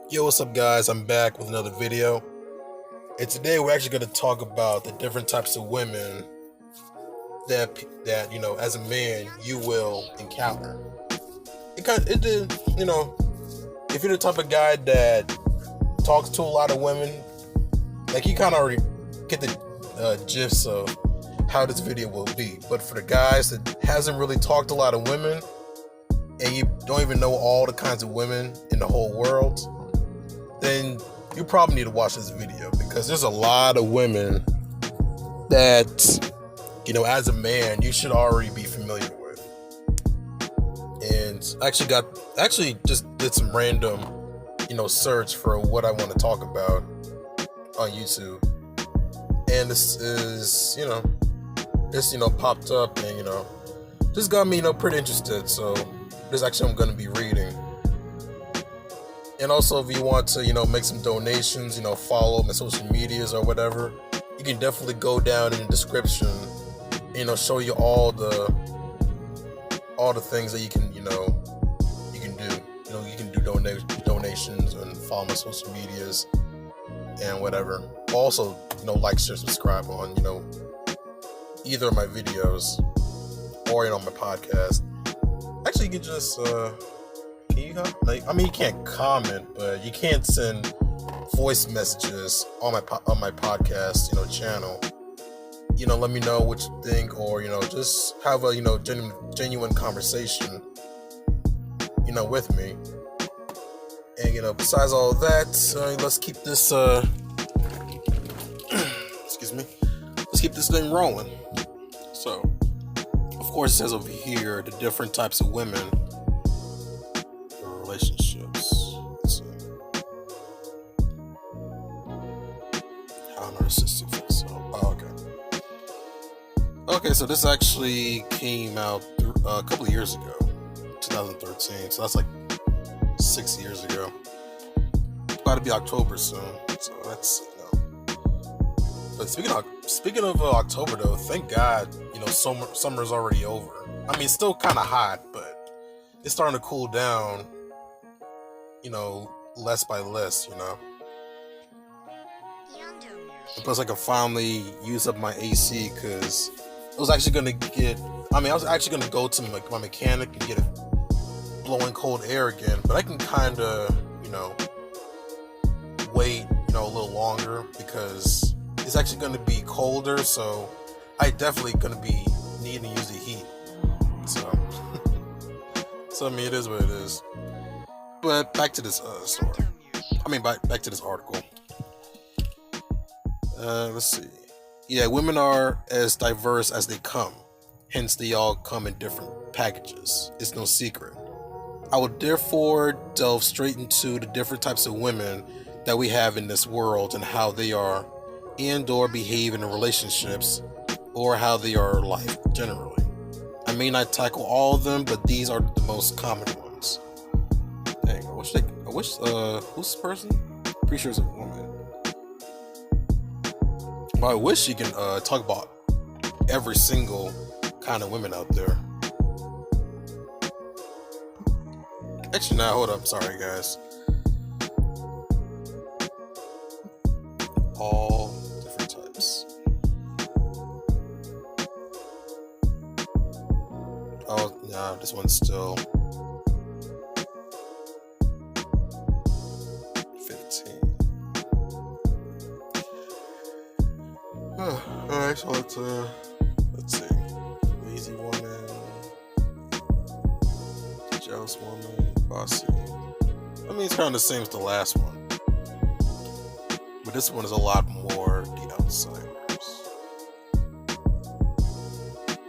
Yo, what's up, guys? I'm back with another video, and today we're actually going to talk about the different types of women that as a man, you will encounter. If you're the type of guy that talks to a lot of women, like you kind of already get the gist of how this video will be. But for the guys that hasn't really talked to a lot of women, and you don't even know all the kinds of women in the whole world, then you probably need to watch this video because there's a lot of women that, as a man, you should already be familiar with. And actually just did some random, search for what I want to talk about on YouTube. And this is, popped up and, just got me, pretty interested. So this actually I'm going to be reading. And also, if you want to, make some donations, follow my social medias or whatever, you can definitely go down in the description, show you all the things that you can do. You can do donations and follow my social medias and whatever. Also, like, share, subscribe on, either of my videos or, my podcast. Actually, you can just, you can't comment, but you can't send voice messages on my podcast, channel. Let me know what you think, or just have a genuine conversation, with me. And besides all that, let's keep this excuse me, let's keep this thing rolling. So, of course, it says over here the different types of women. Relationships. Let's see. How narcissistic feels. Okay. Okay, so this actually came out a couple of years ago, 2013. So that's like 6 years ago. About to be October soon. So that's But speaking of October though, thank God summer's already over. I mean, it's still kind of hot, but it's starting to cool down. Less by less, And plus, I can finally use up my AC because I was actually gonna go to my mechanic and get it blowing cold air again, but I can kind of, wait, a little longer because it's actually gonna be colder, so I definitely gonna be needing to use the heat. So I mean, it is what it is. But back to this story. Back to this article. Let's see. Yeah, women are as diverse as they come. Hence, they all come in different packages. It's no secret. I will therefore delve straight into the different types of women that we have in this world and how they are and/or behave in relationships, or how they are like generally. I may not tackle all of them, but these are the most common ones. Dang, who's this person? Pretty sure it's a woman. But I wish she can talk about every single kind of women out there. Actually, now, hold up. Sorry, guys. All different types. Oh, nah, this one's still 15. Alright, so let's see. Lazy woman, jealous woman, bossy. I mean, it's kind of the same as the last one, but this one is a lot more the outsiders.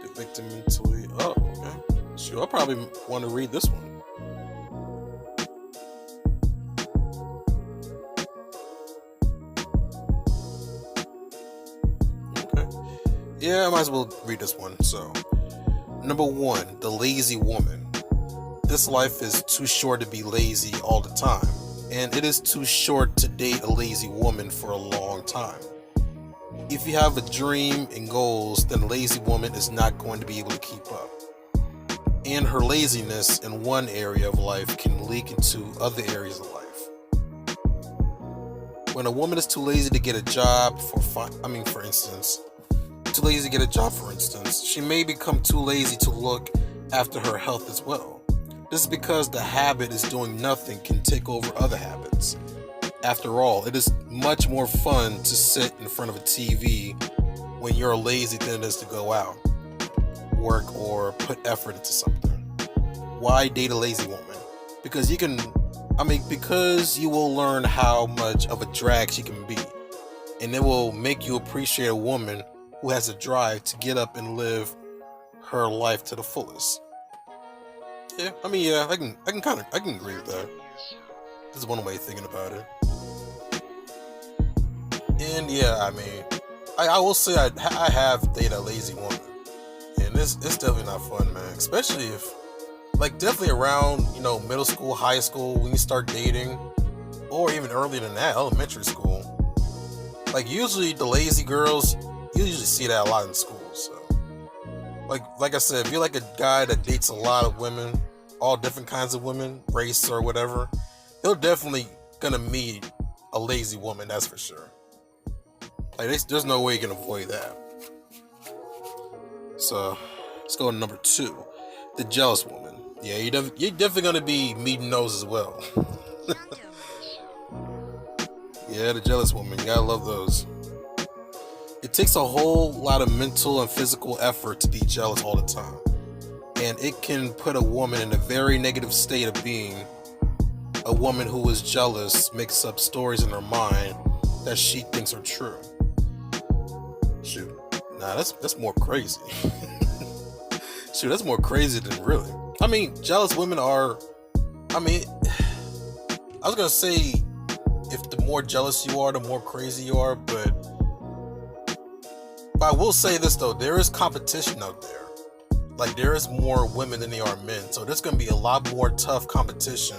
The victim mentally. Oh, okay. Sure, I'll probably want to read this one. Yeah, I might as well read this one. So, number 1, the lazy woman. This life is too short to be lazy all the time, and it is too short to date a lazy woman for a long time. If you have a dream and goals, then a lazy woman is not going to be able to keep up. And her laziness in one area of life can leak into other areas of life. When a woman is too lazy to get a job for instance, too lazy to get a job, for instance, she may become too lazy to look after her health as well. This is because the habit is doing nothing can take over other habits. After all, it is much more fun to sit in front of a TV when you're lazy than it is to go out, work, or put effort into something. Why date a lazy woman? Because because you will learn how much of a drag she can be, and it will make you appreciate a woman who has a drive to get up and live her life to the fullest. Yeah, I can agree with that. This is one way of thinking about it. And yeah, I will say I have dated a lazy woman, and it's definitely not fun, man. Especially if, definitely around middle school, high school, when you start dating, or even earlier than that, elementary school. Usually the lazy girls, you usually see that a lot in school. So, like I said, if you're a guy that dates a lot of women, all different kinds of women, race or whatever, you're definitely gonna meet a lazy woman. That's for sure. There's no way you can avoid that. So, let's go to number 2, the jealous woman. Yeah, you're definitely gonna be meeting those as well. Yeah, the jealous woman. You gotta love those. It takes a whole lot of mental and physical effort to be jealous all the time. And it can put a woman in a very negative state of being. A woman who is jealous makes up stories in her mind that she thinks are true. Shoot, nah, that's more crazy. Shoot, that's more crazy than really. Jealous women are, I was gonna say, if the more jealous you are, the more crazy you are, but I will say this though, there is competition out there. There is more women than there are men, so there's gonna be a lot more tough competition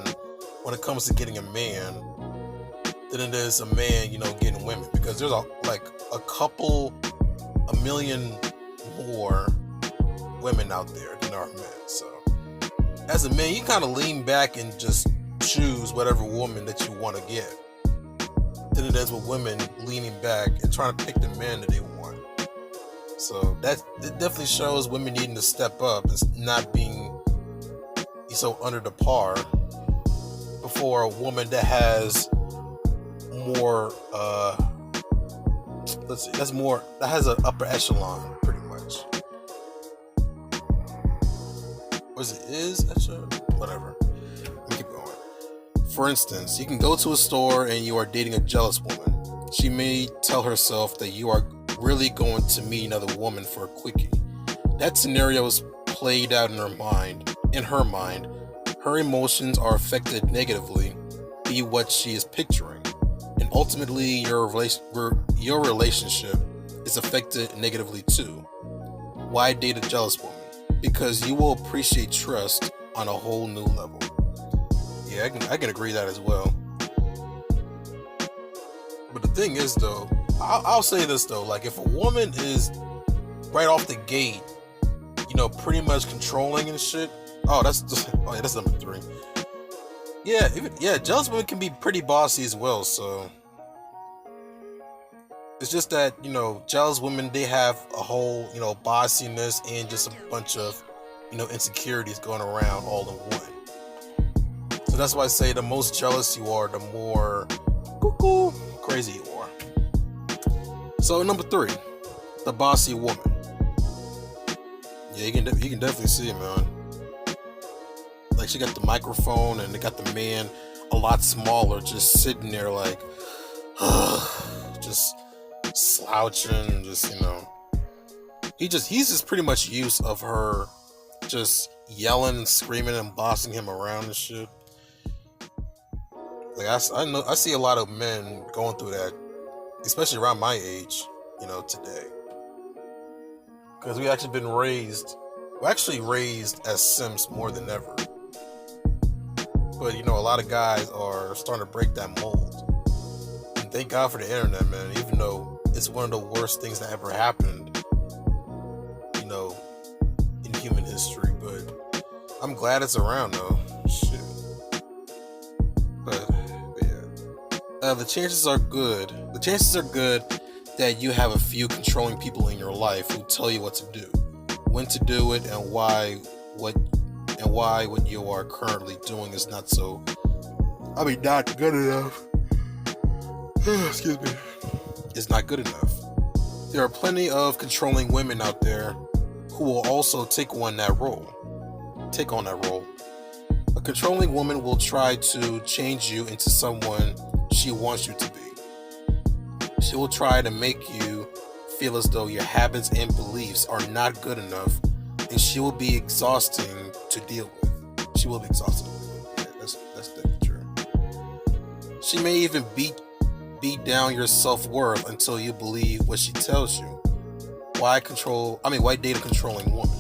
when it comes to getting a man than it is a man, getting women, because there's a million more women out there than there are men. So as a man, you kind of lean back and just choose whatever woman that you want to get, than it is with women leaning back and trying to pick the man that they want. So it definitely shows women needing to step up and not being so under the par before a woman that has more that has an upper echelon, pretty much. Whatever. Let me keep going. For instance, you can go to a store and you are dating a jealous woman. She may tell herself that you are really going to meet another woman for a quickie. That scenario is played out in her mind. Her emotions are affected negatively by what she is picturing, and ultimately your relationship is affected negatively too. Why date a jealous woman? Because you will appreciate trust on a whole new level. Yeah, I can agree that as well. But the thing is though, I'll say this though, if a woman is right off the gate, pretty much controlling and shit. That's number 3. Yeah, jealous women can be pretty bossy as well. So it's just that jealous women, they have a whole bossiness and just a bunch of insecurities going around all in one. So that's why I say the most jealous you are, the more cuckoo crazy you are. So number 3, the bossy woman. Yeah, you can definitely see it, man. She got the microphone and they got the man a lot smaller, just sitting there just slouching, he's just pretty much used of her just yelling and screaming and bossing him around and shit. I see a lot of men going through that, especially around my age, today. Because we're actually raised as simps more than ever. But a lot of guys are starting to break that mold. And thank God for the internet, man. Even though it's one of the worst things that ever happened, in human history. But I'm glad it's around though. Shit. But yeah. The chances are good. The chances are good that you have a few controlling people in your life who tell you what to do, when to do it, and why what you are currently doing is not so. Not good enough. Excuse me. It's not good enough. There are plenty of controlling women out there who will also take on that role. A controlling woman will try to change you into someone she wants you to be. She will try to make you feel as though your habits and beliefs are not good enough, and she will be exhausting to deal with. She will be exhausting to deal with. Yeah, that's definitely true. She may even beat down your self-worth until you believe what she tells you. Why date a controlling woman?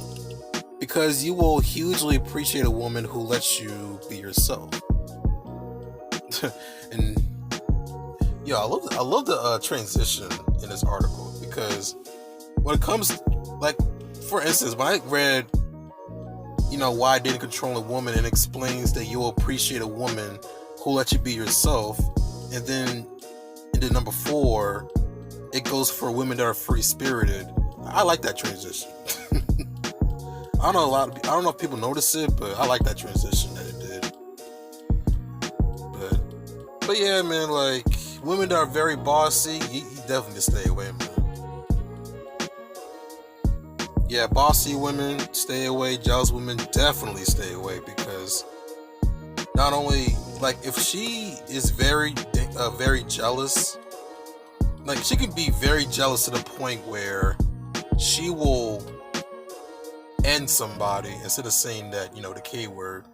Because you will hugely appreciate a woman who lets you be yourself. And I love the transition in this article, because when it comes, like, for instance, when I read, why date a controlling woman, and explains that you will appreciate a woman who lets you be yourself, and then number 4, it goes for women that are free spirited. I like that transition. I don't know if people notice it, but I like that transition that it did. But yeah, man, like, women that are very bossy, you definitely can stay away, man. Yeah, bossy women, stay away. Jealous women, definitely stay away, because not only, like, if she is very jealous, like, she can be very jealous to the point where she will end somebody instead of saying that, the K word,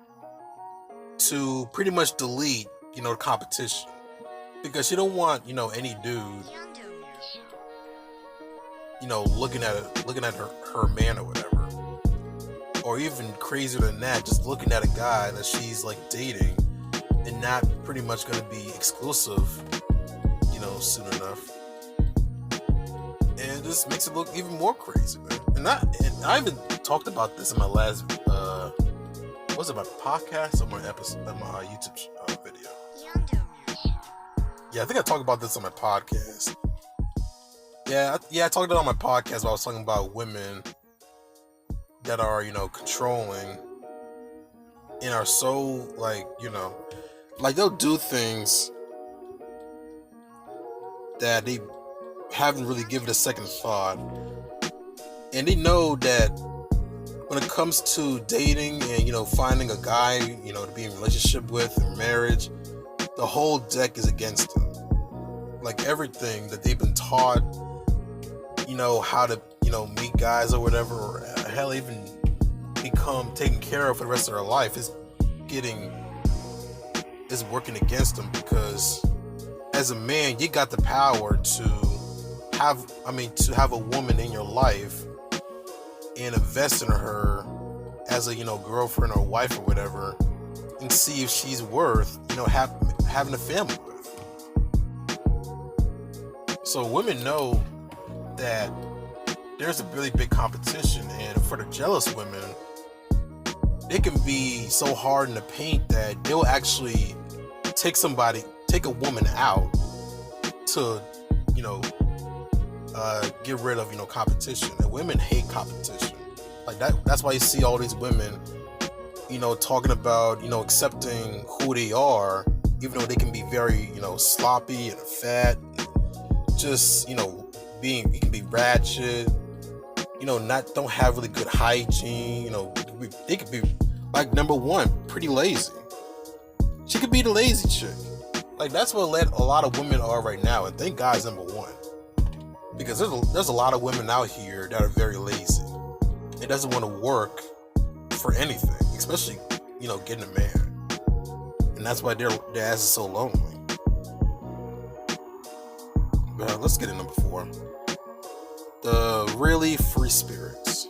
to pretty much delete, the competition, because she don't want, any dude, looking at her man or whatever, or even crazier than that, just looking at a guy that she's, like, dating and not pretty much going to be exclusive, soon enough. And this makes it look even more crazy, man. And I even talked about this in my last, was it my podcast or my episode, my YouTube video? Yeah, I think I talked about this on my podcast. Yeah, I talked about it on my podcast, but I was talking about women that are, controlling and are so, like, like, they'll do things that they haven't really given a second thought, and they know that when it comes to dating and finding a guy to be in a relationship with, in marriage, the whole deck is against them. Like, everything that they've been taught, how to meet guys or whatever, or hell, even become taken care of for the rest of their life, is working against them, because as a man, you got the power to have a woman in your life and invest in her as a girlfriend or wife or whatever, and see if she's worth having a family with. So women know that there's a really big competition, and for the jealous women, they can be so hard in the paint that they'll actually take a woman out to get rid of competition. And women hate competition. Like, that's why you see all these women talking about accepting who they are, even though they can be very sloppy and fat, just you can be ratchet, don't have really good hygiene. They could be, like, number 1, pretty lazy. She could be the lazy chick. Like, that's what a lot of women are right now, and thank God it's number 1. Because there's a lot of women out here that are very lazy. It doesn't want to work for anything, especially, getting a man. And that's why their ass is so lonely. But let's get to number 4. The really free spirits.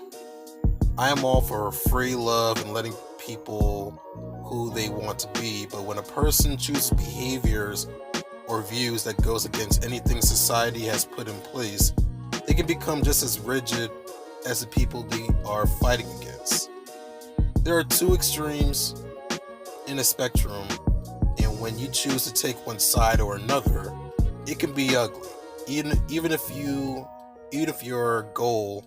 I am all for free love and letting people who they want to be, but when a person chooses behaviors or views that goes against anything society has put in place, they can become just as rigid as the people they are fighting against. There are 2 extremes in a spectrum, and when you choose to take one side or another, it can be ugly. Even if your goal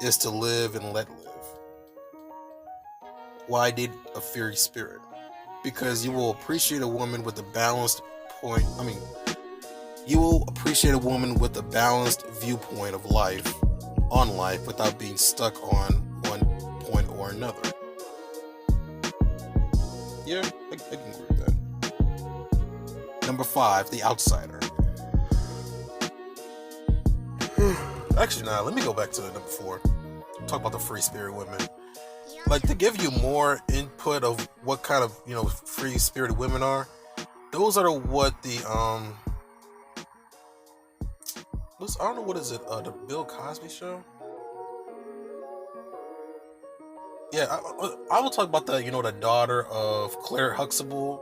is to live and let live. Why date a fiery spirit? Because you will appreciate a woman with a balanced point. You will appreciate a woman with a balanced viewpoint of life, on life, without being stuck on one point or another. Yeah, I can agree with that. Number 5, the outsider. Actually, nah, let me go back to number 4. Talk about the free spirit women. Like, to give you more input of what kind of, free spirited women are, those are what the, I don't know, what is it, the Bill Cosby show? Yeah, I will talk about the, the daughter of Claire Huxtable,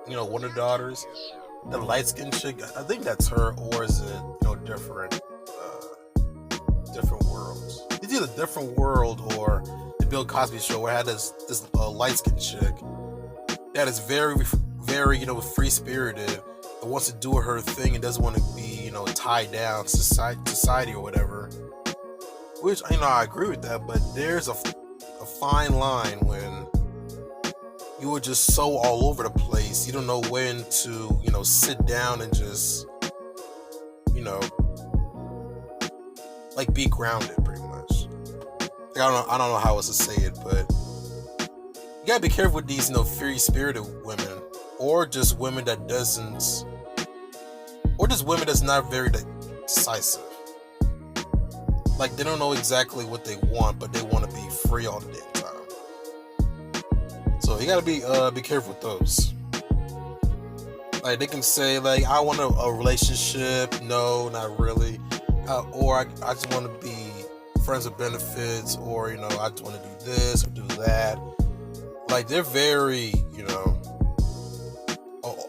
one of the daughters, the light-skinned chick. I think that's her, or is it, different worlds? It's either Different World or the Bill Cosby show, where I had this light-skinned chick that is very, very, free-spirited, and wants to do her thing and doesn't want to be, tied down to society or whatever. Which, I agree with that, but there's a fine line when you are just so all over the place. You don't know when to, sit down and just, like, be grounded, pretty much. Like, I don't know how else to say it, but you gotta be careful with these, free-spirited women, or just women that doesn't, or just women that's not very decisive. Like, they don't know exactly what they want, but they want to be free all the damn time. So you gotta be careful with those. Like, they can say, like, I want a relationship. No, not really. Or I just want to be friends with benefits, or, I just want to do this or do that. Like, they're very,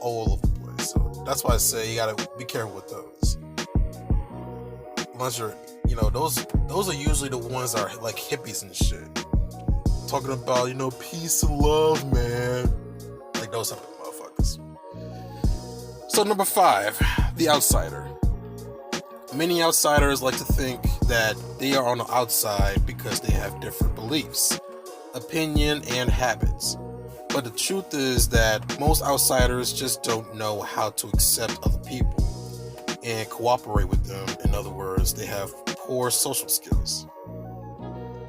all over the place. So that's why I say you gotta be careful with those. Unless you're, those are usually the ones that are like hippies and shit. Talking about, peace and love, man. Like, those type of motherfuckers. So number 5, the outsider. Many outsiders like to think that they are on the outside because they have different beliefs, opinion, and habits. But the truth is that most outsiders just don't know how to accept other people and cooperate with them. In other words, they have poor social skills.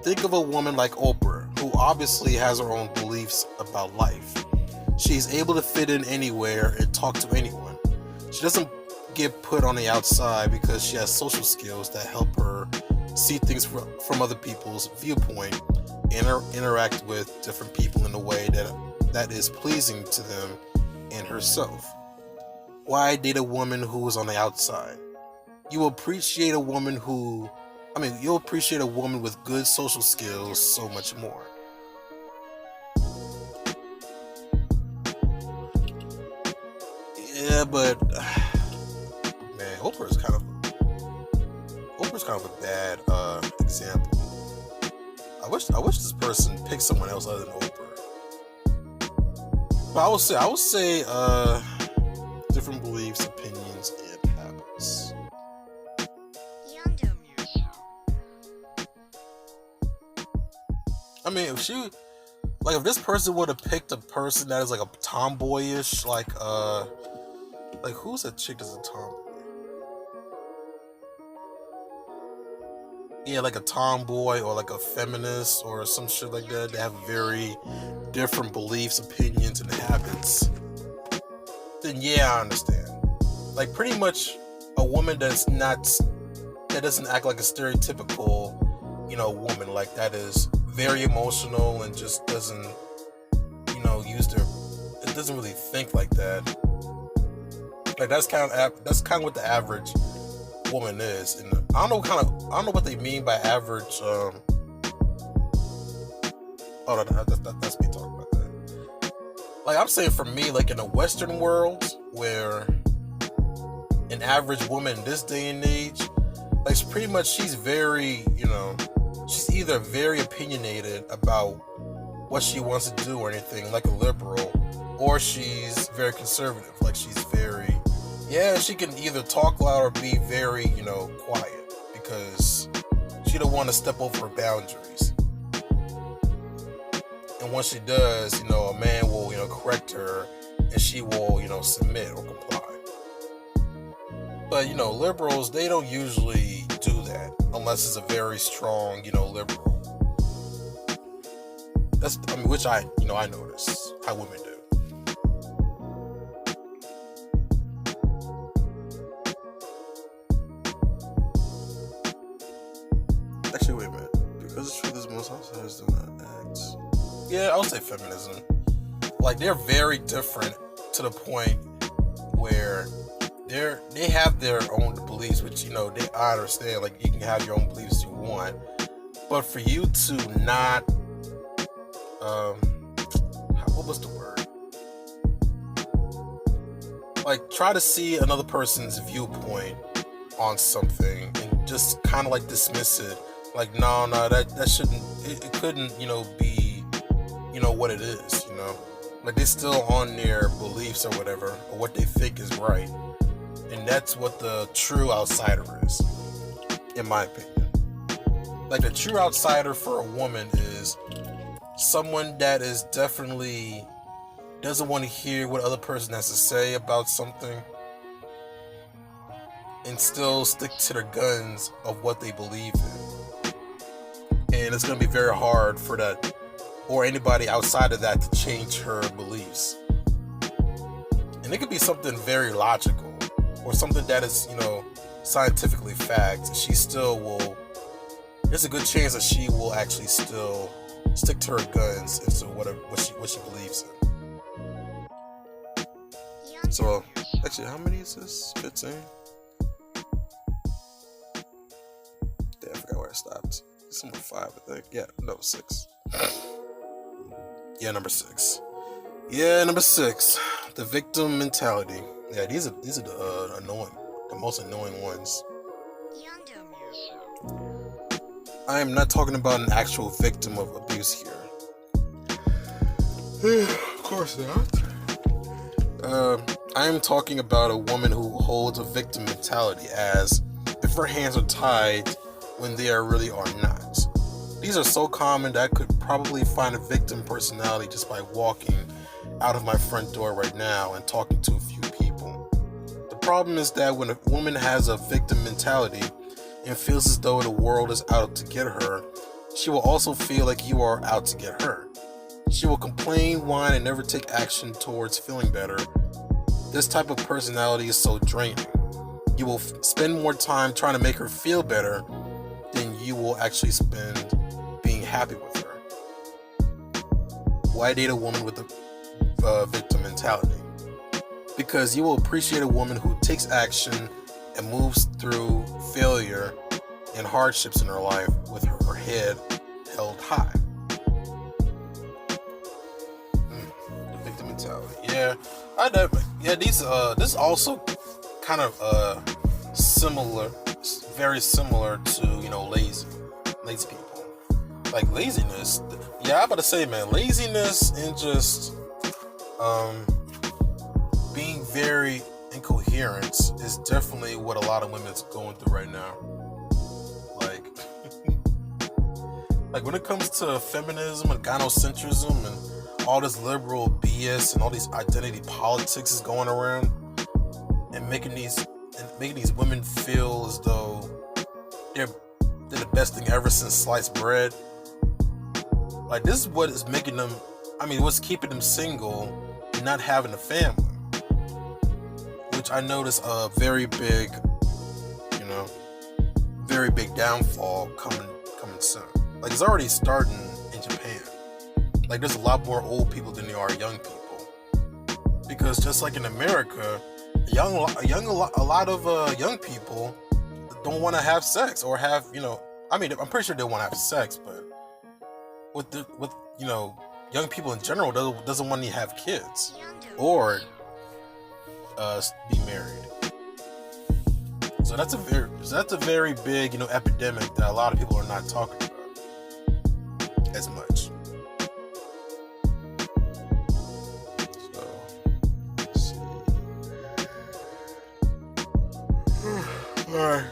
Think of a woman like Oprah, who obviously has her own beliefs about life. She's able to fit in anywhere and talk to anyone. She doesn't get put on the outside because she has social skills that help her see things from other people's viewpoint and interact with different people in a way that is pleasing to them and herself. Why date a woman who is on the outside? You'll appreciate a woman with good social skills so much more. Yeah, but man, Oprah's kind of a bad example. I wish this person picked someone else other than Oprah. But I would say different beliefs, opinions, and habits. I mean, if this person would have picked a person that is like a tomboyish, like who's a chick that's a tomboy? Yeah, like a tomboy or like a feminist or some shit like that. They have very different beliefs, opinions, and habits. Then yeah, I understand. Like, pretty much a woman that doesn't act like a stereotypical, woman, like, that is very emotional and just doesn't, it doesn't really think like that. Like, that's kind of what the average woman is. And I don't know what they mean by average. That's me talking about that. Like, I'm saying, for me, like, in a Western world where an average woman in this day and age, like, she's very, she's either very opinionated about what she wants to do or anything, like a liberal, or she's very conservative. Like she's very, yeah, she can either talk loud or be very, quiet because she don't want to step over her boundaries. And once she does, a man will, correct her and she will, submit or comply. But, liberals, they don't usually do that unless it's a very strong, liberal. Which I notice how women do. Actually, wait a minute. Because it's true, this most outsiders do not act. Yeah, I would say feminism. Like, they're very different to the point where they have their own beliefs, which, I understand. Like, you can have your own beliefs you want. But for you to not, what was the word? Like, try to see another person's viewpoint on something and just kind of like dismiss it. Like, no, that shouldn't, it couldn't, be, what it is, Like, they're still on their beliefs or whatever, or what they think is right. And that's what the true outsider is, in my opinion. Like, the true outsider for a woman is someone that is definitely doesn't want to hear what other person has to say about something and still stick to their guns of what they believe in. And it's going to be very hard for that or anybody outside of that to change her beliefs. And it could be something very logical or something that is, scientifically fact. She still will, there's a good chance that she will actually still stick to her guns into what she believes in. So, actually, how many is this? 15? Damn, I forgot where I stopped. It's number 5, I think. Yeah, no, 6. Yeah, number 6. Yeah, number 6. The victim mentality. Yeah, these are the most annoying ones. I am not talking about an actual victim of abuse here. Of course not. I am talking about a woman who holds a victim mentality as if her hands are tied when they really are not. These are so common that I could probably find a victim personality just by walking out of my front door right now and talking to a few people. The problem is that when a woman has a victim mentality and feels as though the world is out to get her, she will also feel like you are out to get her. She will complain, whine, and never take action towards feeling better. This type of personality is so draining. You will spend more time trying to make her feel better than you will actually spend being happy with her. Why date a woman with a victim mentality? Because you will appreciate a woman who takes action and moves through failure and hardships in her life with her head held high. The victim mentality. Yeah, I know. Yeah, this is also kind of similar, very similar to lazy people. Like laziness. Yeah, I'm about to say, man, laziness and just being very incoherent is definitely what a lot of women is going through right now. Like when it comes to feminism and gynocentrism and all this liberal BS and all these identity politics is going around and making these women feel as though they're the best thing ever since sliced bread. Like, this is what is making them, what's keeping them single and not having a family. Which I notice a very big downfall coming soon. Like, it's already starting in Japan. Like, there's a lot more old people than there are young people. Because just like in America, a lot of young people don't want to have sex or have, I'm pretty sure they want to have sex, but with young people in general doesn't want to have kids or be married. So that's a very big, epidemic that a lot of people are not talking about as much. So Alright.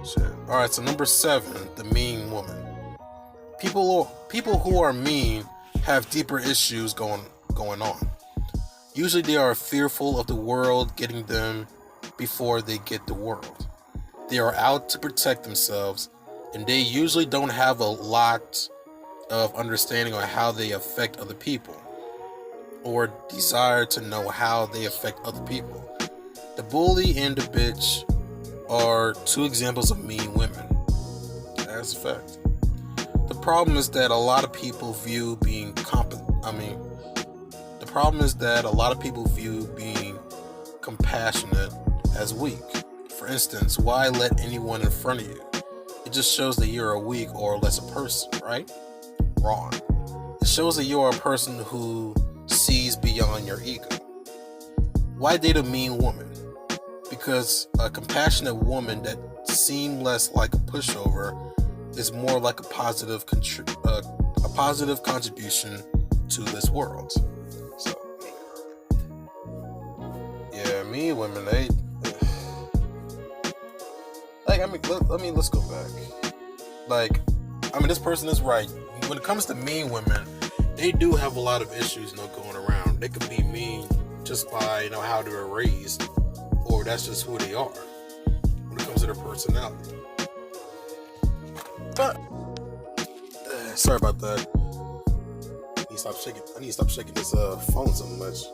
Shit. Alright, so number 7, the mean woman. People who are mean have deeper issues going on. Usually they are fearful of the world getting them before they get the world. They are out to protect themselves, and they usually don't have a lot of understanding on how they affect other people, or desire to know how they affect other people. The bully and the bitch are 2 examples of mean women. That's a fact. The problem is that a lot of people view being compassionate as weak. For instance, why let anyone in front of you? It just shows that you're a weak or lesser person, right? Wrong. It shows that you're a person who sees beyond your ego. Why date a mean woman? Because a compassionate woman that seems less like a pushover is more like a positive contribution to this world. So, yeah, mean women, let's go back. This person is right. When it comes to mean women, they do have a lot of issues, going around. They could be mean just by, how they were raised, or that's just who they are when it comes to their personality. But sorry about that. I need to stop shaking this phone so much.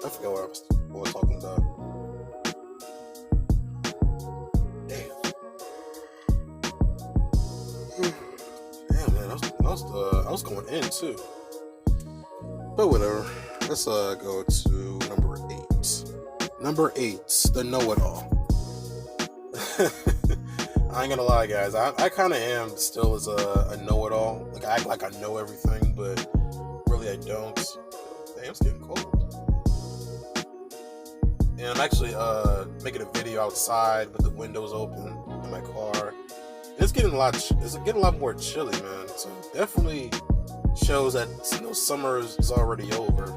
I forgot what I was talking about. Damn, man, I was going in too. But whatever. Let's go to number 8. Number 8, the know-it-all. I ain't gonna lie, guys. I kind of am still as a know-it-all. I act like I know everything, but really I don't. Damn, it's getting cold. And I'm actually making a video outside with the windows open in my car. It's getting a lot more chilly, man. So definitely shows that summer is already over.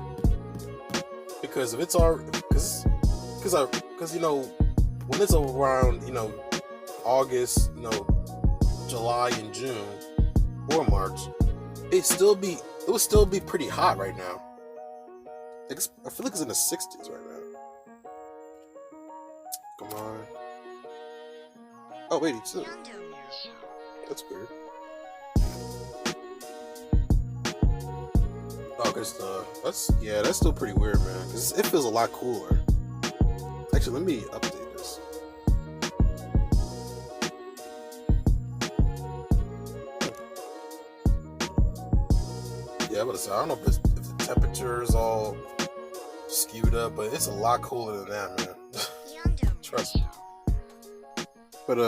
Because if it's when it's around August, July and June or March, it would still be pretty hot right now. I feel like it's in the 60s right now. Come on. Oh, 82. That's weird. Oh, that's still pretty weird, man. 'Cause it feels a lot cooler. Actually, let me update this. Yeah, I don't know if the temperature is all skewed up, but it's a lot cooler than that, man. Trust me. But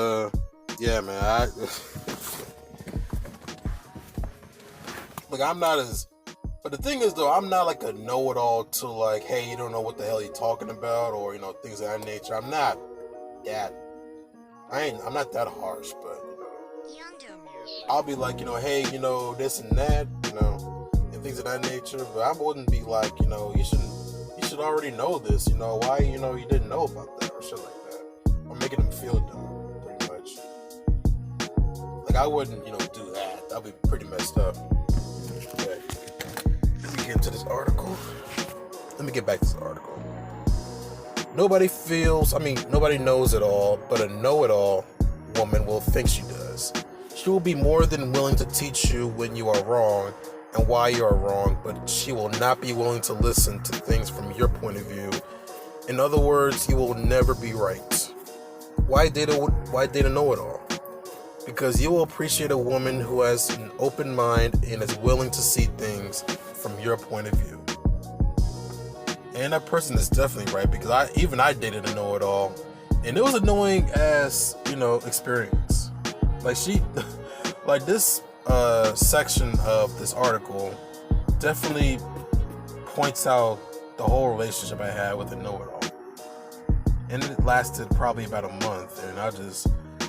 yeah, man. I'm not as. But the thing is, though, I'm not like a know-it-all to hey, you don't know what the hell you're talking about, or things of that nature. I'm not that. I'm not that harsh, but I'll be like, hey, this and that, and things of that nature. But I wouldn't be like, you should already know this, why, you didn't know about that or shit like that. I'm making them feel dumb, pretty much. I wouldn't, do that. That'd be pretty messed up. Okay. Let me get into this article. Let me get back to this article. Nobody knows it all, but a know-it-all woman will think she does. She will be more than willing to teach you when you are wrong and why you are wrong, but she will not be willing to listen to things from your point of view. In other words, you will never be right. Why date a know-it-all? Because you will appreciate a woman who has an open mind and is willing to see things from your point of view. And that person is definitely right, because I dated a know-it-all, and it was annoying as, experience. This section of this article definitely points out the whole relationship I had with a know-it-all. And it lasted probably about a month, and I was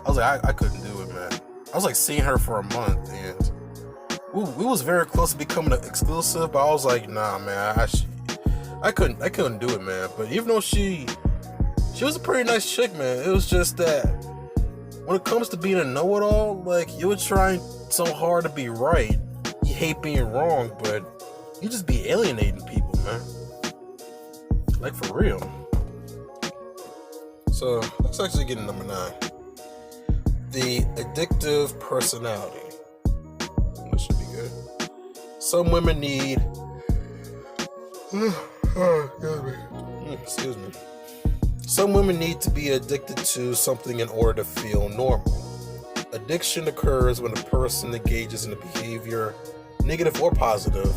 like, I couldn't do it, man. I was seeing her for a month, and we was very close to becoming exclusive, but I was like, nah, man, I I couldn't do it, man. But even though she was a pretty nice chick, man, it was just that when it comes to being a know-it-all, like, you were trying so hard to be right, you hate being wrong, but you just be alienating people, man. Like, for real. So let's actually get to number 9. The addictive personality. That should be good. Some women need excuse me. Some women need to be addicted to something in order to feel normal. Addiction occurs when a person engages in a behavior, negative or positive,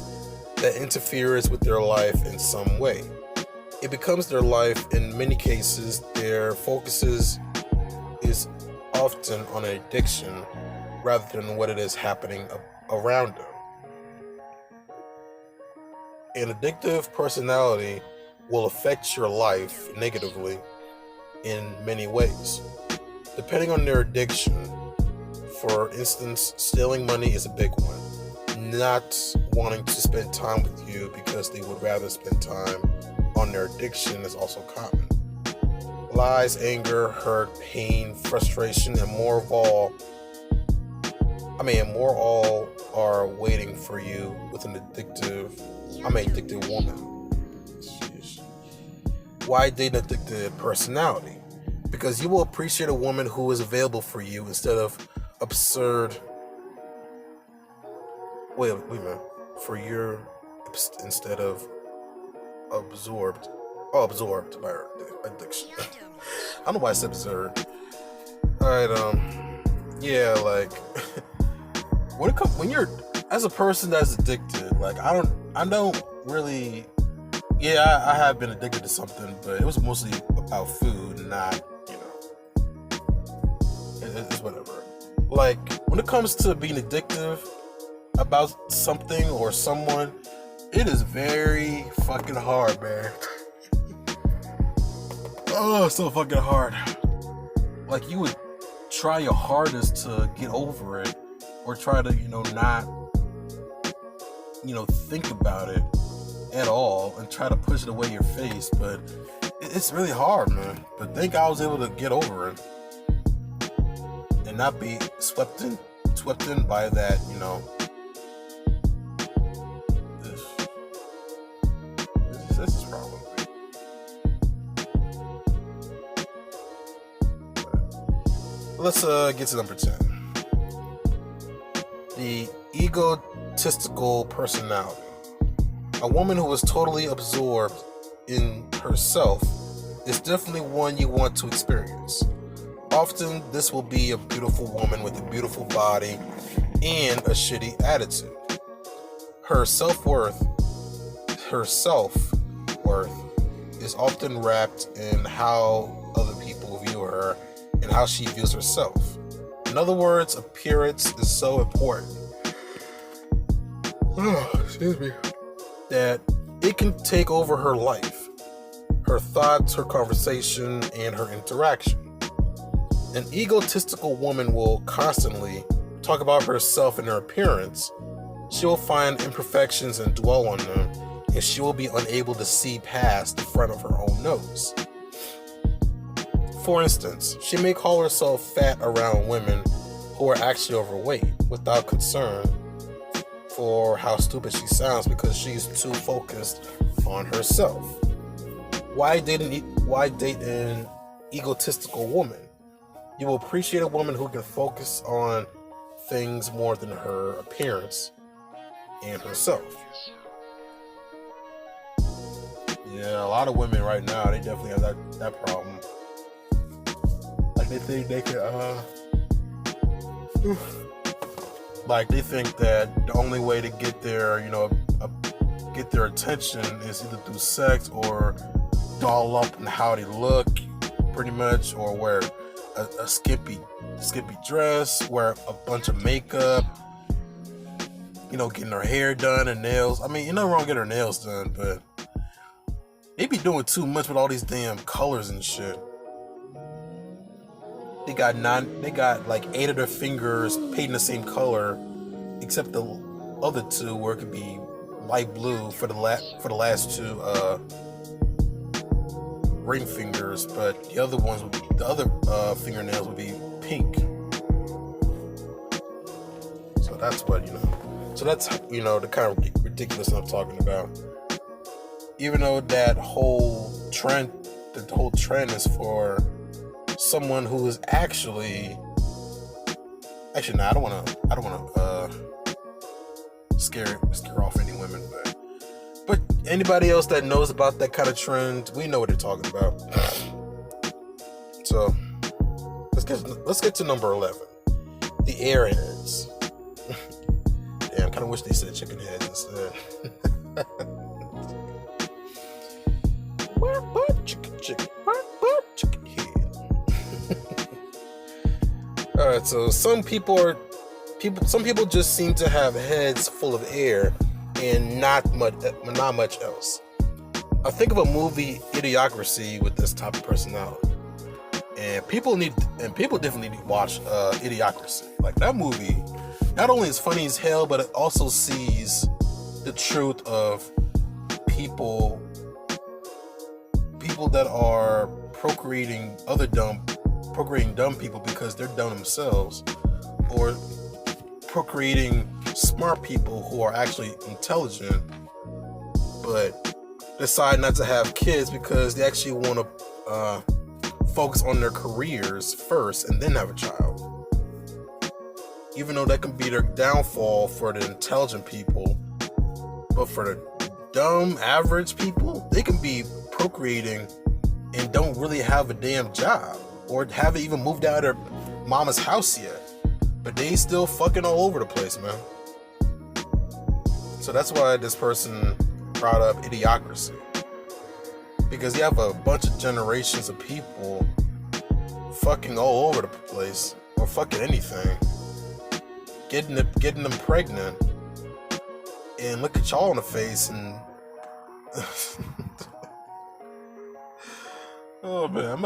that interferes with their life in some way. It becomes their life. In many cases, their focus is often on an addiction rather than what it is happening around them. An addictive personality will affect your life negatively in many ways, depending on their addiction. For instance, stealing money is a big one. Not wanting to spend time with you because they would rather spend time on their addiction is also common. Lies, anger, hurt, pain, frustration, and more all are waiting for you with an addicted woman. Jeez. Why date an addicted personality? Because you will appreciate a woman who is available for you instead of absurd. Wait a minute. Instead of absorbed by her addiction. I don't know why I said absurd. Alright, yeah, like when you're as a person that's addicted, like I don't really, yeah, I have been addicted to something, but it was mostly about food, not, it's whatever. Like, when it comes to being addictive about something or someone, it is very fucking hard, man. Oh, it's so fucking hard. Like, you would try your hardest to get over it, or try to, not, think about it at all, and try to push it away your face, but it's really hard, man. But thank God I was able to get over it, and not be swept in by that, this is probably. Let's get to number 10. The egotistical personality. A woman who is totally absorbed in herself is definitely one you want to experience. Often, this will be a beautiful woman with a beautiful body and a shitty attitude. Her self-worth is often wrapped in how other people view her and how she views herself. In other words, appearance is so important. Excuse me. That it can take over her life, her thoughts, her conversation, and her interaction. An egotistical woman will constantly talk about herself and her appearance. She will find imperfections and dwell on them, and she will be unable to see past the front of her own nose. For instance, she may call herself fat around women who are actually overweight without concern for how stupid she sounds because she's too focused on herself. Why date an egotistical woman? You will appreciate a woman who can focus on things more than her appearance and herself. Yeah, a lot of women right now, they definitely have that problem. Like, they think they can, like, they think that the only way to get their, get their attention is either through sex or doll up in how they look, pretty much, or wear a skimpy dress, wear a bunch of makeup, getting her hair done and nails. I mean, you're not wrong getting her nails done, but they be doing too much with all these damn colors and shit. They got like 8 of their fingers painted the same color, except the other 2 where it could be light blue for the last two ring fingers, but the other fingernails would be pink. So that's what So that's the kind of ridiculousness I'm talking about. Even though the whole trend is for someone who is actually no, I don't want to scare off any women, but anybody else that knows about that kind of trend, we know what they're talking about. So let's get to number 11, the airheads. Damn, I kind of wish they said chicken heads instead. Chicken head. All right, so some people just seem to have heads full of air and not much else. I think of a movie, Idiocracy, with this type of personality, and people definitely need to watch Idiocracy. Like, that movie not only is funny as hell, but it also sees the truth of people that are procreating dumb people because they're dumb themselves, or procreating smart people who are actually intelligent but decide not to have kids because they actually want to focus on their careers first and then have a child. Even though that can be their downfall for the intelligent people, but for the dumb average people, they can be procreating and don't really have a damn job or haven't even moved out of their mama's house yet, but they still fucking all over the place, man. So that's why this person brought up Idiocracy, because you have a bunch of generations of people fucking all over the place, or fucking anything, getting them pregnant, and look at y'all in the face and oh man,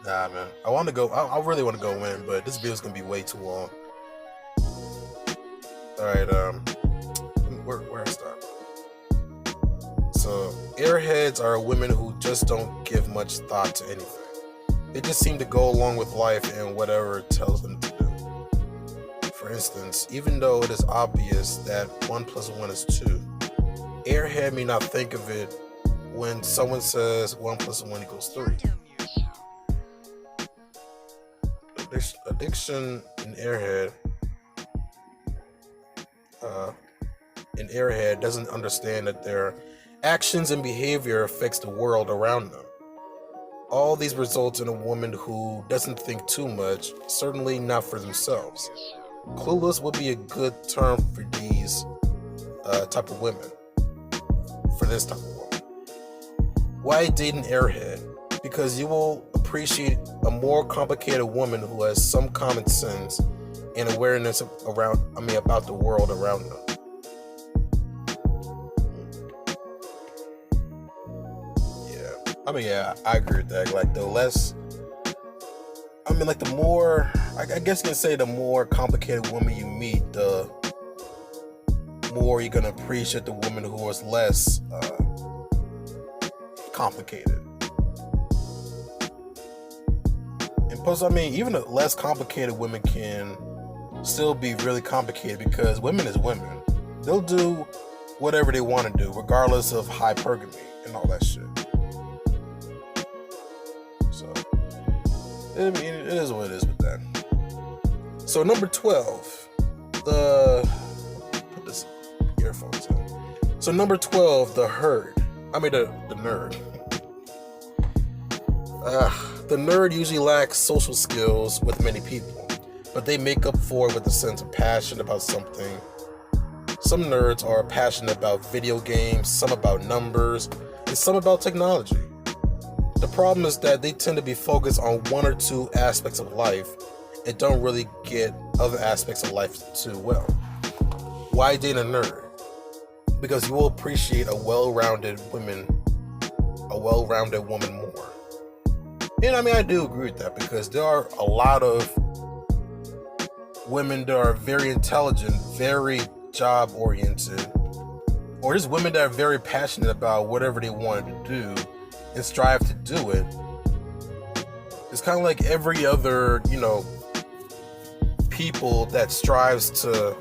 nah man, I want to go. I really want to go in, but this video's gonna be way too long. All right, where I start? So, airheads are women who just don't give much thought to anything. They just seem to go along with life and whatever it tells them to do. For instance, even though it is obvious that 1 + 1 is 2, airhead may not think of it when someone says 1 + 1 = 3. Addiction in airhead doesn't understand that their actions and behavior affects the world around them. All these result in a woman who doesn't think too much, certainly not for themselves. Clueless would be a good term for these type of women. For this type of woman. Why date an airhead? Because you will appreciate a more complicated woman who has some common sense and awareness about the world around them. Yeah, I agree with that. Like, the more, I guess you can say, the more complicated woman you meet, the more you're gonna appreciate the woman who is less complicated. And plus, even the less complicated women can still be really complicated, because women is women. They'll do whatever they want to do, regardless of hypergamy and all that shit. So, it is what it is with that. So, number 12, put this earphones in. So, number 12, the nerd. The nerd usually lacks social skills with many people, but they make up for it with a sense of passion about something. Some nerds are passionate about video games, some about numbers, and some about technology. The problem is that they tend to be focused on one or two aspects of life and don't really get other aspects of life too well. Why date a nerd? Because you will appreciate a well-rounded woman more. And I do agree with that, because there are a lot of women that are very intelligent, very job-oriented, or just women that are very passionate about whatever they wanted to do and strive to do it. It's kind of like every other, people that strives to,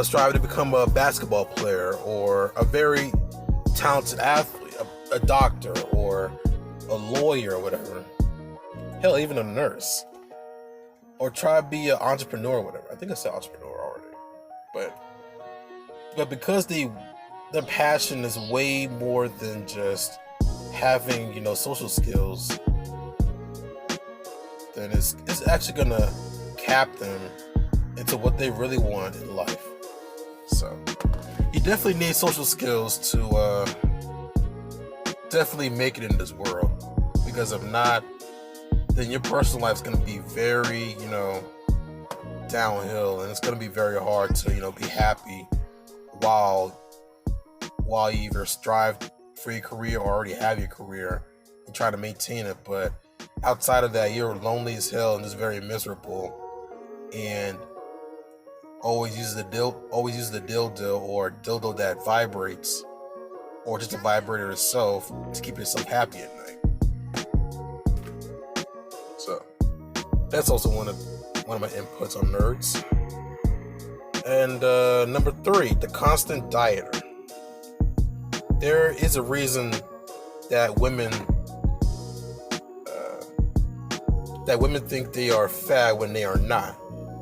strive to become a basketball player or a very talented athlete, a doctor or a lawyer or whatever. Hell, even a nurse. Or try to be an entrepreneur or whatever. I think I said entrepreneur already. But because their passion is way more than just having, social skills, then it's actually gonna cap them into what they really want in life. So you definitely need social skills to definitely make it in this world. Because if not, then your personal life is gonna be very, downhill, and it's gonna be very hard to, be happy while you either strive for your career or already have your career and try to maintain it. But outside of that, you're lonely as hell and just very miserable, and always use the dildo or dildo that vibrates, or just a vibrator itself to keep yourself happy at night. So that's also one of my inputs on nerds. And number 3, the constant dieter. There is a reason that women think they are fat when they are not.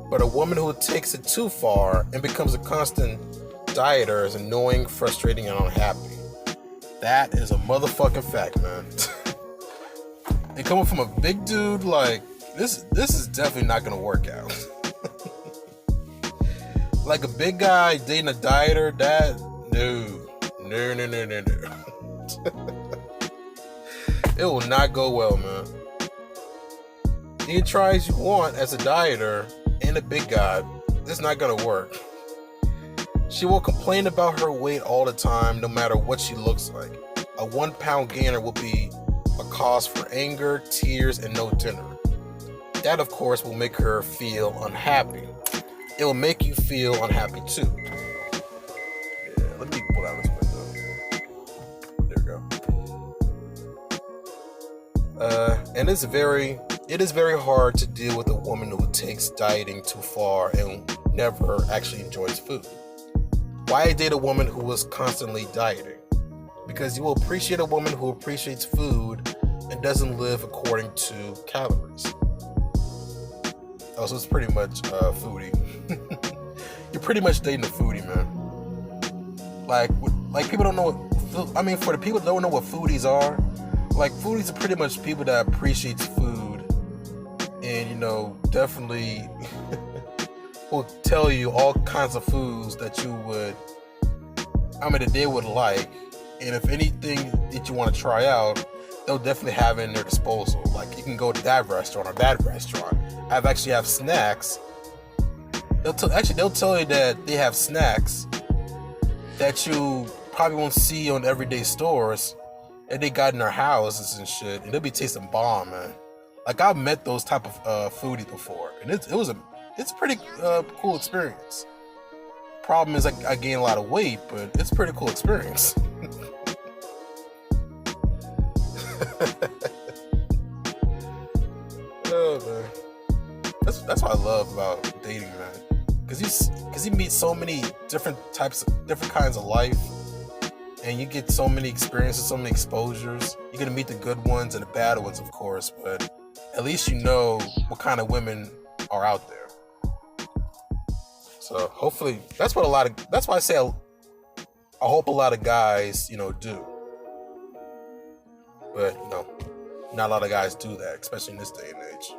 But a woman who takes it too far and becomes a constant dieter is annoying, frustrating, and unhappy. That is a motherfucking fact, man. And coming from a big dude, like, this is definitely not gonna work out. Like a big guy dating a dieter, no. It will not go well, man. You can try as you want as a dieter and a big guy, it's not gonna work. She will complain about her weight all the time, no matter what she looks like. A 1-pound gainer will be a cause for anger, tears, and no dinner. That, of course, will make her feel unhappy. It will make you feel unhappy too. Yeah, let me pull out this window. There we go. And it is very hard to deal with a woman who takes dieting too far and never actually enjoys food. Why date a woman who is constantly dieting? Because you will appreciate a woman who appreciates food and doesn't live according to calories. Oh, so it's pretty much foodie. You're pretty much dating a foodie, man. Like people don't know what, for the people that don't know what foodies are, like foodies are pretty much people that appreciates food and, definitely will tell you all kinds of foods that they would like. And if anything that you want to try out, they'll definitely have it in their disposal. Like, you can go to that restaurant or that restaurant. Have snacks. They'll tell you that they have snacks that you probably won't see on everyday stores, and they got in their houses and shit, and they'll be tasting bomb, man. Like, I've met those type of foodies before, and it's a pretty cool experience. Problem is, I gain a lot of weight, but it's a pretty cool experience. Oh, man. That's what I love about dating, man. Because you meet so many different kinds of life, and you get so many experiences, so many exposures. You're gonna meet the good ones and the bad ones, of course, but at least you know what kind of women are out there. So hopefully, that's why I say I hope a lot of guys, do. But not a lot of guys do that, especially in this day and age.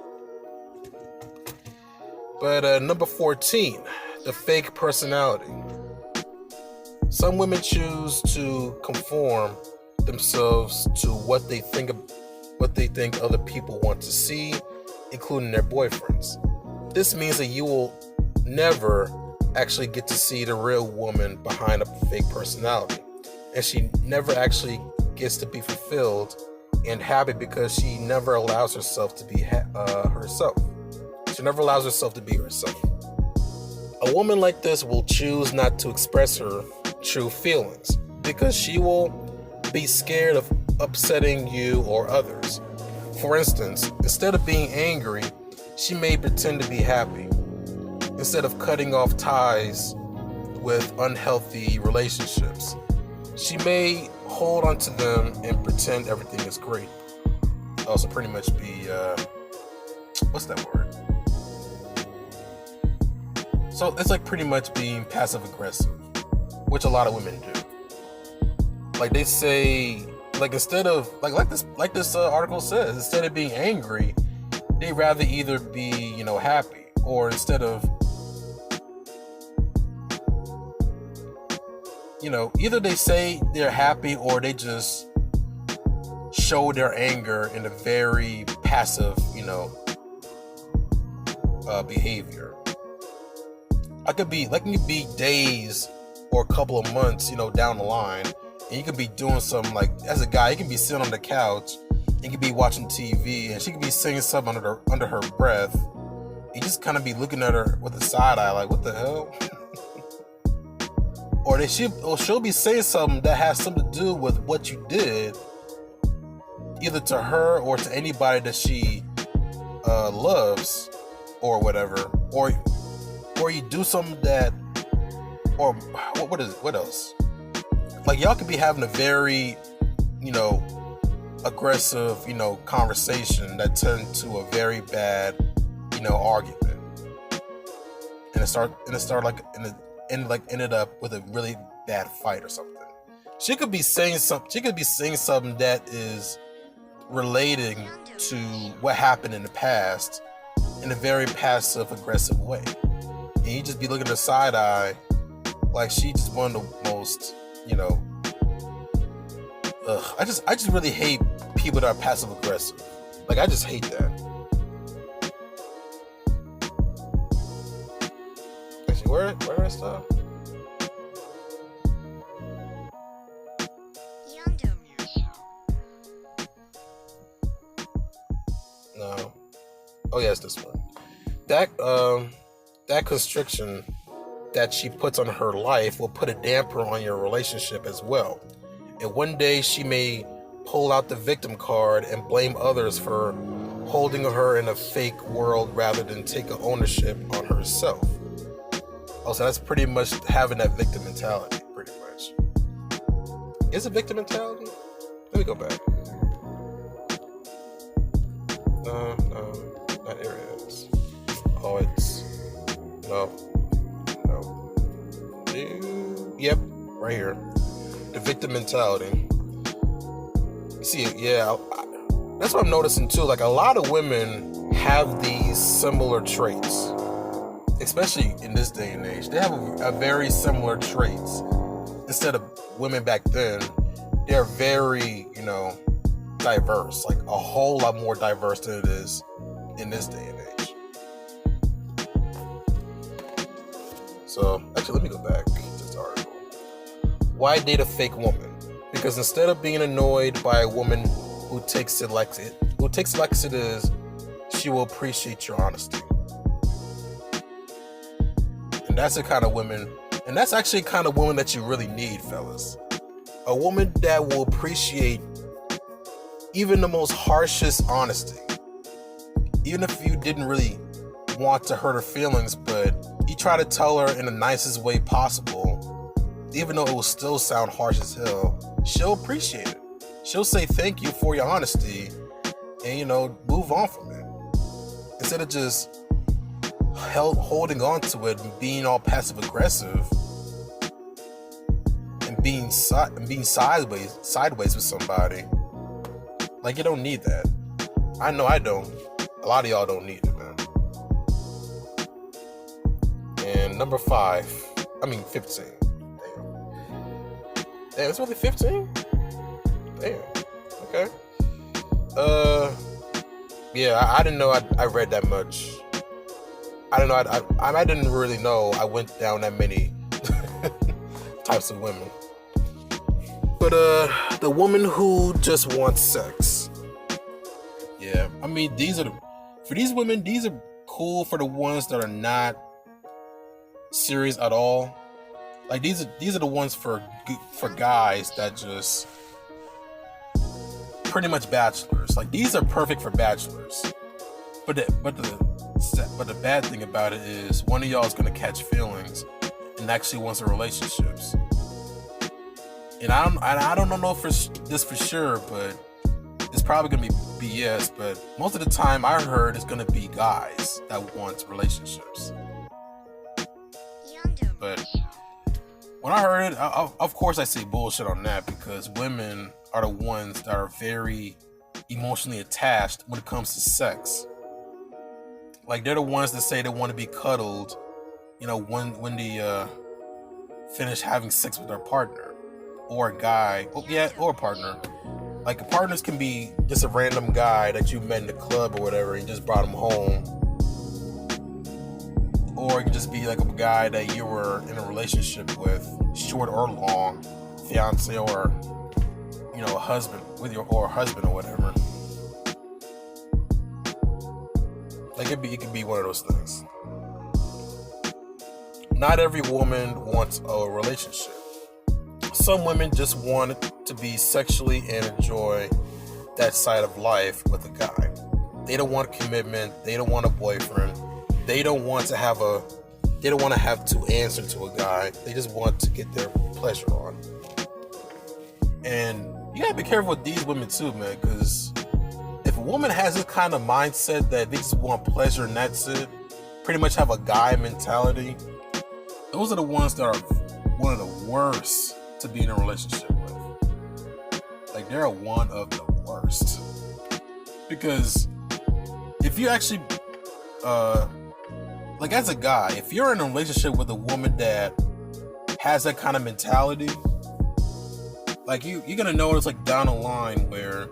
But number 14, the fake personality. Some women choose to conform themselves to what they think other people want to see, including their boyfriends. This means that you will never actually get to see the real woman behind a fake personality, and she never actually gets to be fulfilled and happy because she never allows herself to be herself. She never allows herself to be herself. A woman like this will choose not to express her true feelings because she will be scared of upsetting you or others. For instance, instead of being angry, she may pretend to be happy. Instead of cutting off ties with unhealthy relationships, she may hold on to them and pretend everything is great. Also, pretty much be, what's that word? So it's like pretty much being passive aggressive, which a lot of women do. Like they say, like instead of like this article says, instead of being angry, they rather either be happy, or instead of either they say they're happy or they just show their anger in a very passive behavior. It could be days or a couple of months down the line, and you could be doing something, like as a guy you can be sitting on the couch, you could be watching TV, and she could be saying something under her breath. You just kind of be looking at her with a side eye like, what the hell? Or she'll be saying something that has something to do with what you did, either to her or to anybody that she loves or whatever, or you do something that, or what else? Like y'all could be having a very aggressive conversation that turned to a very bad argument, and ended up with a really bad fight or something. She could be saying something that is relating to what happened in the past in a very passive aggressive way, and you just be looking at the side eye like she just one of the most I just really hate people that are passive aggressive. Like I just hate that. Actually, where did I stop? No. Oh yes, this one. That constriction that she puts on her life will put a damper on your relationship as well. And one day she may pull out the victim card and blame others for holding her in a fake world rather than take ownership on herself. Also, that's pretty much having that victim mentality, pretty much. Is it victim mentality? Let me go back. No, not areas. Oh, it's no. Yep, right here. The victim mentality. See, yeah, that's what I'm noticing too. Like a lot of women have these similar traits, especially in this day and age. They have a very similar traits. Instead of women back then, they're very, diverse. Like a whole lot more diverse than it is in this day and age. So, actually, let me go back to this article. Why date a fake woman? Because instead of being annoyed by a woman who takes it like it is, she will appreciate your honesty. And that's the kind of women, and that's actually the kind of woman that you really need, fellas. A woman that will appreciate even the most harshest honesty. Even if you didn't really want to hurt her feelings, but you try to tell her in the nicest way possible, even though it will still sound harsh as hell, she'll appreciate it. She'll say thank you for your honesty and, move on from it. Instead of just holding on to it and being all passive aggressive and being sideways with somebody. Like, you don't need that. I know I don't. A lot of y'all don't need it, man. And number 15. Damn, it's only 15? Damn. Okay. Yeah, I didn't know I read that much. I don't know. I didn't really know I went down that many types of women. But the woman who just wants sex. Yeah, I mean, for these women, these are cool for the ones that are not serious at all. Like these are the ones for guys that just pretty much bachelors. Like these are perfect for bachelors. But the bad thing about it is one of y'all is gonna catch feelings and actually wants a relationships. And I don't know for this for sure, but it's probably gonna be BS. But most of the time, I heard it's gonna be guys that want relationships. But when I heard it, of course I say bullshit on that, because women are the ones that are very emotionally attached when it comes to sex. Like they're the ones that say they want to be cuddled, when they finish having sex with their partner, or a guy, or a partner. Like partners can be just a random guy that you met in the club or whatever, and you just brought him home, or it can just be like a guy that you were in a relationship with, short or long, fiance or a husband or husband or whatever. Like it could be one of those things. Not every woman wants a relationship. Some women just want to be sexually and enjoy that side of life with a guy. They don't want commitment. They don't want a boyfriend. They don't want to have to answer to a guy. They just want to get their pleasure on. And you gotta be careful with these women too, man, because if a woman has this kind of mindset that they just want pleasure and that's it, pretty much have a guy mentality, those are the ones that are one of the worst to be in a relationship with. Like they're one of the worst. Because if you actually like as a guy, if you're in a relationship with a woman that has that kind of mentality, like you're gonna notice like down the line where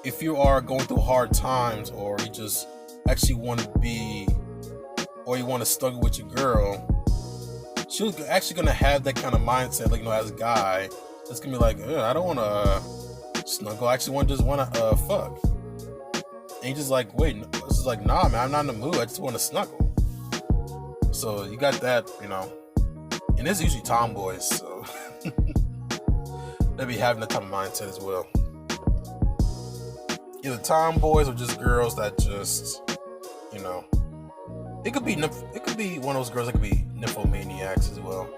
if you are going through hard times, or you just actually want to be, or you want to struggle with your girl, she's actually gonna have that kind of mindset, like as a guy, it's gonna be like, I don't want to snuggle, I actually want to fuck. And you're just like, wait, this is like, nah, man, I'm not in the mood, I just want to snuggle. So you got that, and it's usually tomboys, so they be having that type of mindset as well. Either tomboys or just girls that just, it could be one of those girls that could be nymphomaniacs as well.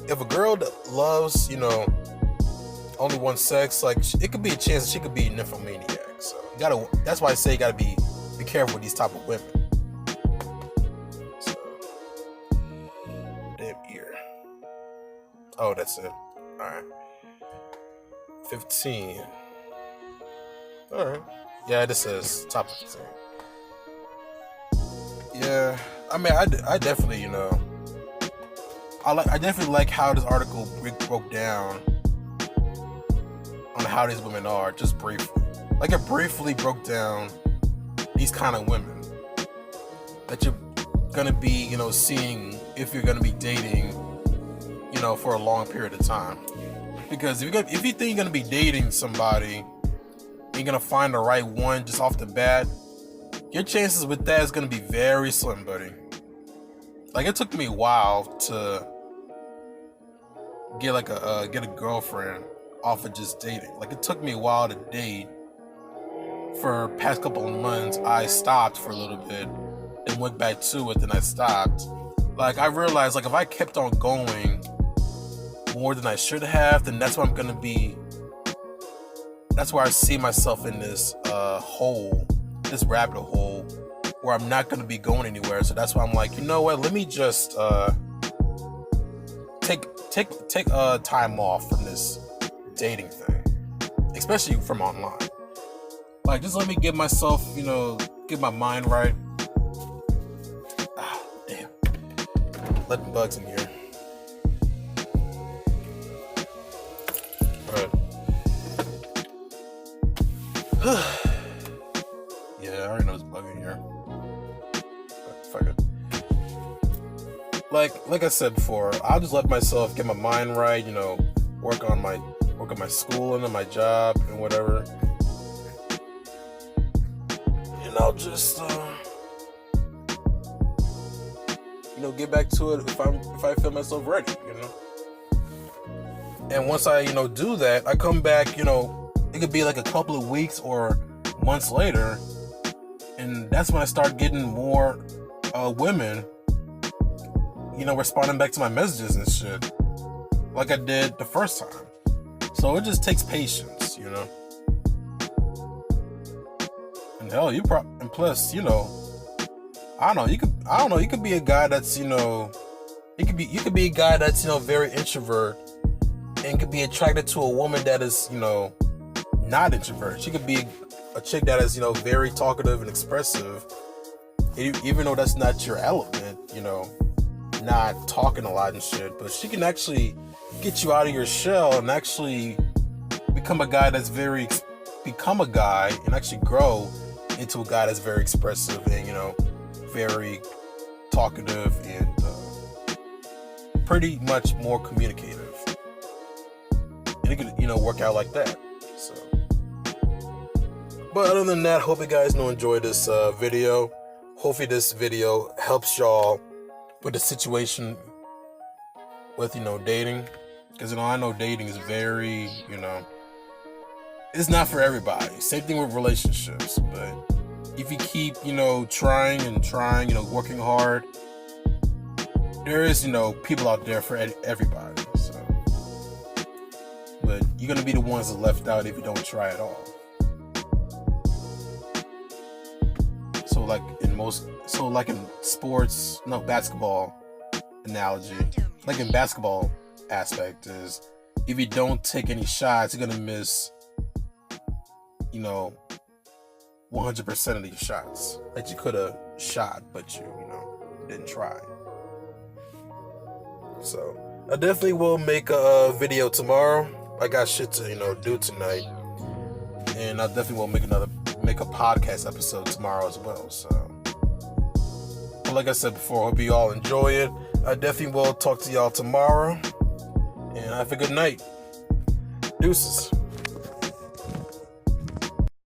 If a girl loves, only one sex, like it could be a chance that she could be nymphomaniac. So that's why I say you gotta be careful with these type of women. So, damn ear. Oh, that's it. Alright. 15. Alright. Yeah, this is top 15. Yeah, I mean, I definitely, I definitely like how this article broke down on how these women are, just briefly. Like it briefly broke down these kind of women that you're gonna be, seeing if you're gonna be dating, for a long period of time. Because if you think you're gonna be dating somebody, you're gonna find the right one just off the bat, your chances with that is gonna be very slim, buddy. Like it took me a while to get a girlfriend off of just dating. Like it took me a while to date. For past couple of months, I stopped for a little bit, then went back to it, then I stopped. Like I realized, like if I kept on going more than I should have, then that's where I'm gonna be. That's where I see myself in this this rabbit hole, where I'm not gonna be going anywhere. So that's why I'm like, you know what? Let me just take time off from this dating thing, especially from online. Like, just let me get myself, get my mind right. Ah, damn. Letting bugs in here. Alright. Yeah, I already know there's a bug in here. But fuck it. Like I said before, I'll just let myself get my mind right, work on my school and on my job and whatever. then I'll just get back to it if I feel myself ready, And once I do that, I come back, it could be like a couple of weeks or months later, and that's when I start getting more women responding back to my messages and shit like I did the first time. So it just takes patience, and hell, and plus, I don't know, you could be a guy that's, you could be a guy that's, very introvert and could be attracted to a woman that is, not introvert. She could be a chick that is, very talkative and expressive, even though that's not your element, not talking a lot and shit, but she can actually get you out of your shell and actually become a guy and actually grow into a guy that's very expressive and, very talkative and pretty much more communicative. And it could, work out like that. So, but other than that, hope you guys enjoy this video. Hopefully this video helps y'all with the situation with, dating. Because, I know dating is very, it's not for everybody. Same thing with relationships. But if you keep, trying and trying, working hard, there is, people out there for everybody. So, but you're going to be the ones that left out if you don't try at all. So like in sports, basketball analogy, like in basketball aspect is, if you don't take any shots, you're going to miss, 100% of these shots that you could have shot, but you didn't try. So I definitely will make a video tomorrow. I got shit to do tonight, and I definitely will make a podcast episode tomorrow as well. So, but like I said before, I hope you all enjoy it. I definitely will talk to y'all tomorrow, and have a good night. Deuces.